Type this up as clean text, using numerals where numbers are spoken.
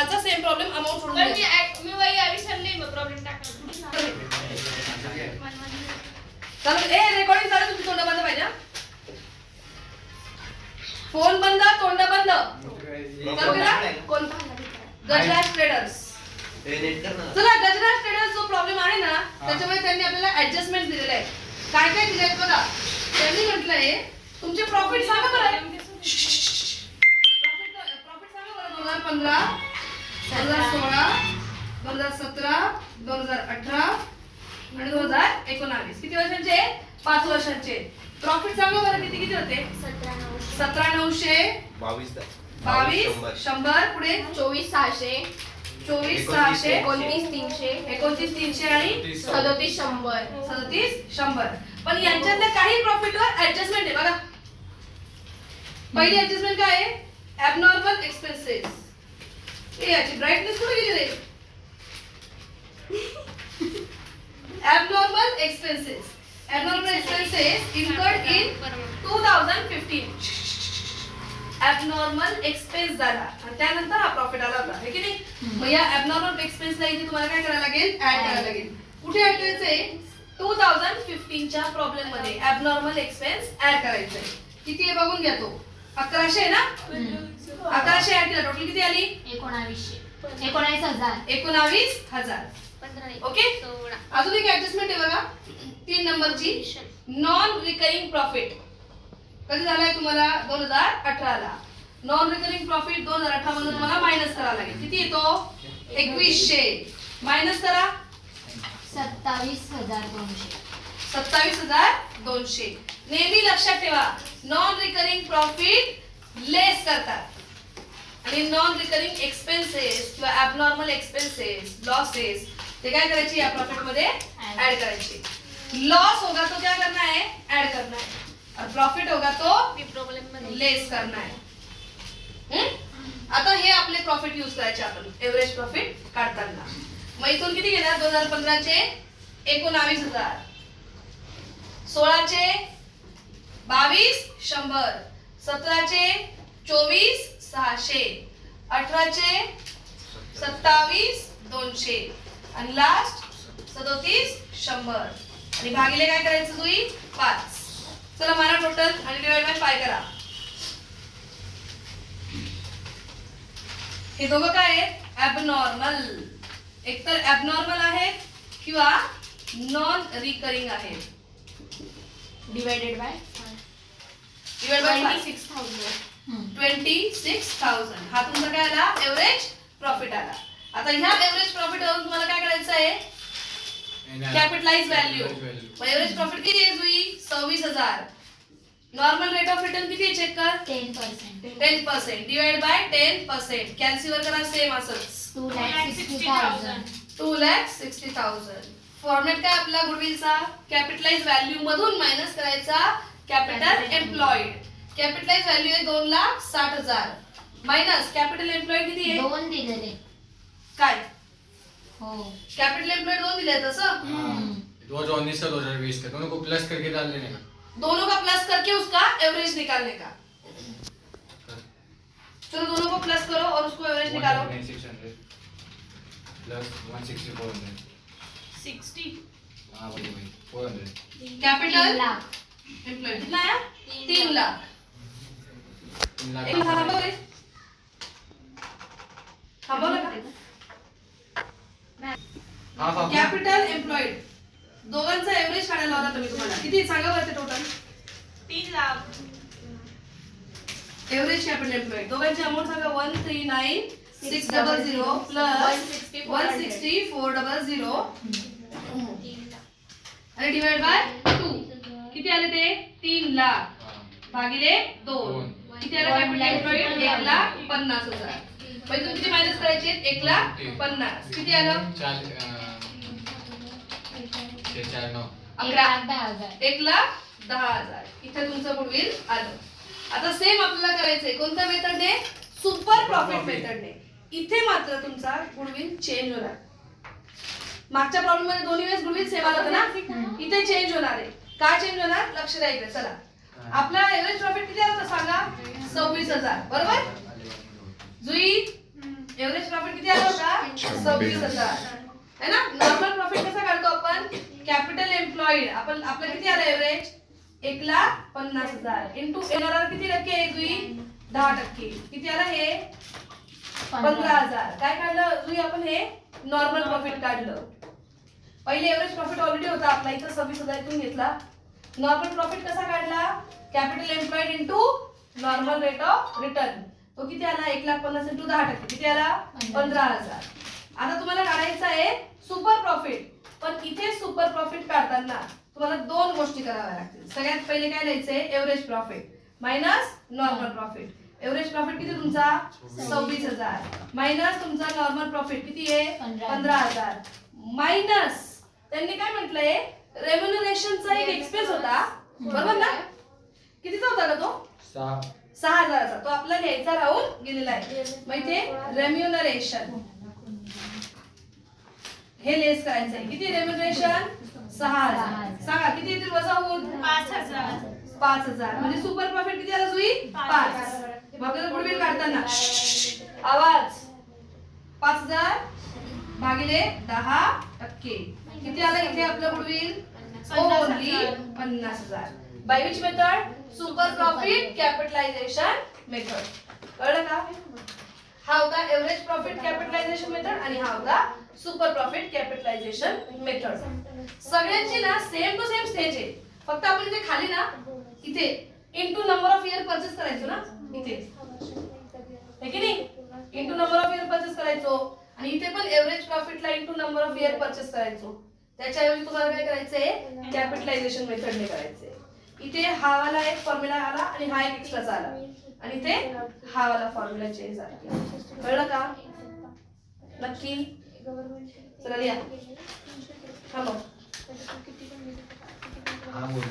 कालचा same problem amount सोडून पण मी वही विसरले मग प्रॉब्लेम टाकला. चालू ए रेकॉर्डिंग चालू तुमची तोंड बंद पाहिजे फोन बंद तोंड बंद चालू केला कोण गजराज ट्रेडर्स चला गजराज ट्रेडर्स जो प्रॉब्लेम आहे ना त्याच्यामुळे त्यांनी आपल्याला ऍडजस्टमेंट दिलेले आहे काय काय दिले बघा त्यांनी म्हटलंय तुमचे प्रॉफिट सांगा बरं प्रॉफिट सांगा बरं 2015 2016 2017 2018 आणि 2019 किती वर्षांचे 5 वर्षांचे प्रॉफिट सांगा बरं किती किती होते 17900 22 100 पुढे 24600 24600 29300 आणि 3700 3700 पण यांच्यातल्या काही प्रॉफिटवर ऍडजस्टमेंट आहे बघा पहिली ऍडजस्टमेंट काय आहे ॲबनॉर्मल एक्सपेन्सेस हे याची ब्राइटनेस कुठे गेली रे abnormal expenses incurred in 2015 abnormal expense झाला आणि त्यानंतर हा प्रॉफिट आला होता हे की नाही मग या abnormal expense ला इथे तुम्हाला काय करायला लागेल ऍड करायला लागेल कुठे ऍड करायचंय 2015 च्या प्रॉब्लेम मध्ये abnormal expense ऍड करायचंय किती आहे बघून घ्या तो 1100 आहे ना 1100 ऍड केला टोटल किती आली 19000 ओके अजून एक ऍडजस्टमेंट आहे बघा 3 नंबरची नॉन रिकरिंग प्रॉफिट कधी झालाय तुम्हाला 2018 ला नॉन रिकरिंग प्रॉफिट 2018 मधून तुम्हाला मायनस करावा लागेल किती येतो 2100 मायनस करा 27200 नेहमी लक्षात ठेवा नॉन रिकरिंग प्रॉफिट लेस करतात आणि नॉन रिकरिंग एक्सपेन्सेस किंवा ॲबनॉर्मल एक्सपेन्सेस लॉसेस ते काय करायची या प्रॉफिट मध्ये ऐड करायची लॉस होगा तो क्या करना है ऐड करना है और प्रॉफिट होगा तो लेस करना है आता हे आपले प्रॉफिट यूज करायचे आपण एव्हरेज प्रॉफिट काढताना मग इथून किती घेणार 2015 चे 19000 16 चे 22 100 17 चे 24 600 18 चे 27 200 आणि लास्ट 37 100 आणि भागिले काय करायचं तुम्ही 5 चला मारा टोटल आणि डिवाइड बाय 5 करा हे दोघं काय आहेत ॲबनॉर्मल एकतर ॲबनॉर्मल आहेत किंवा नॉन रिकरिंग आहेत डिवाइडेड बाय 26000 हा तुमचा काय आला एव्हरेज प्रॉफिट आला आता ह्या एव्हरेज प्रॉफिट वरून तुम्हाला काय करायचं आहे कॅपिटलाइज व्हॅल्यू मग एव्हरेज प्रॉफिट किती आहे जुई 26000 नॉर्मल रेट ऑफ रिटर्न किती आहे चेक कर 10% डिवाइड बाय 10% कॅल्सीवर करा सेम असंच 2,60,000 फॉर्मॅट काय आपला गुडविलचा कॅपिटलाइज व्हॅल्यू मधून मायनस करायचा कॅपिटल एम्प्लॉयड कॅपिटलाइज व्हॅल्यू आहे 2,60,000 मायनस कॅपिटल एम्प्लॉयड किती आहे 2 दिलेले काय हो कैपिटल एम्प्लॉयड 2 दिले तसं 2019 से 2020 के दोनों को प्लस करके डाल देने का दोनों का प्लस करके उसका एवरेज निकालने का चलो दोनों को प्लस करो और उसको एवरेज निकालो 600 प्लस 164 60 हां वही 400 कैपिटल लाख एम्प्लॉयड कितना आया 3 लाख 3 लाख एक थांबव रे थांबव ना हां कॅपिटल एम्प्लॉयड दोघांचा एवरेज काढायला होता तुम्ही तुम्हाला किती सांगा बरं ते total 3 lakh average capital employed दोघांची अमाउंट सांगा 139,600 प्लस 164,000 आणि डिवाइड बाय 2 किती आले ते 3 लाख भागिले 2 किती आले कॅपिटल एम्प्लॉयड 1,50,000 म्हणजे किती मायनस करायचे 1,50,000 किती आलं 1,10,000 इथे तुमचं गुडविल आलं आता सेम आपल्याला करायचंय कोणत्या मेथडने सुपर प्रॉफिट मेथडने इथे मात्र तुमचा गुडविल चेंज होणार मागच्या प्रॉब्लेम मध्ये दोन्ही वेळेस गुडविल सेम आलं होतं ना इथे चेंज होणार आहे का चेंज होणार लक्ष द्या इकडे चला आपला एव्हरेज प्रॉफिट किती आला होता सांगा 26,000 बरोबर जुई एव्हरेज प्रॉफिट 26,000 है ना. नॉर्मल प्रॉफिट कसा काढतो आपण, कॅपिटल एम्प्लॉईड आपण आपलं किती आलं एव्हरेज 1,50,000 इंटू एनआरआर किती टक्के आहे जुई 10%. किती आलं हे 15,000. काय काढलं जुई आपण हे नॉर्मल प्रॉफिट काढलं. पहिले एव्हरेज प्रॉफिट ऑलरेडी होता आपला इथं 26,000 इथून घेतला. नॉर्मल प्रॉफिट कसा काढला, capital employed into normal rate of return. तो किती आला 1,50,000 इंटू 10%. किती आला 15,000. आता तुम्हाला काढायचं आहे सुपर प्रॉफिट. पण इथे सुपर प्रॉफिट काढताना तुम्हाला दोन गोष्टी कराव्या लागतील. सगळ्यात पहिले काय लिहायचंय, average profit minus normal profit. Average profit किती तुमचा 26,000 मायनस तुमचा नॉर्मल प्रॉफिट किती आहे 15,000 मायनस त्यांनी काय म्हटलंय रेम्युनरेशनचा एक एक्सपेन्स होता बरोबर ना. कितीचा होता का तो 6,000चा. तो आपला घ्यायचा राहून गेलेला आहे. मग इथे रेम्युनरेशन हे लेस करायचं आहे. किती रेम्युनरेशन 6,000. सांगा किती येतील वजा होऊन 5,000 म्हणजे सुपर प्रॉफिट किती आला जुई 5. मग आपल्याला गुडविल काढताना आवाज 5,000 भागिले 10% किती आला इथे आपलं goodwill only 50,000. By which method, super profit capitalisation method. कळलं का. हा होता एव्हरेज प्रॉफिट कॅपिटलायझेशन मेथड आणि हा होता सुपर प्रॉफिट कॅपिटलायझेशन मेथड. सगळ्यांची ना सेम टू सेम स्टेज आहे. फक्त आपण इथे खाली ना इथे into number of year purchase करायचो ना इथे है की नाही. Into number of year purchase करायचो आणि इथे पण एव्हरेज प्रॉफिटला into number of year purchase करायचो. त्याच्याऐवजी तुम्हाला काय करायचंय कॅपिटलायझेशन मेथडने करायचंय. इथे हा वाला एक फॉर्म्युला आला आणि हा एक एक्स्ट्राचा आला आणि इथे हा वाला फॉर्म्युला चेंज झाला. कळलं का नक्की. चला लिहा हा मग हा बोल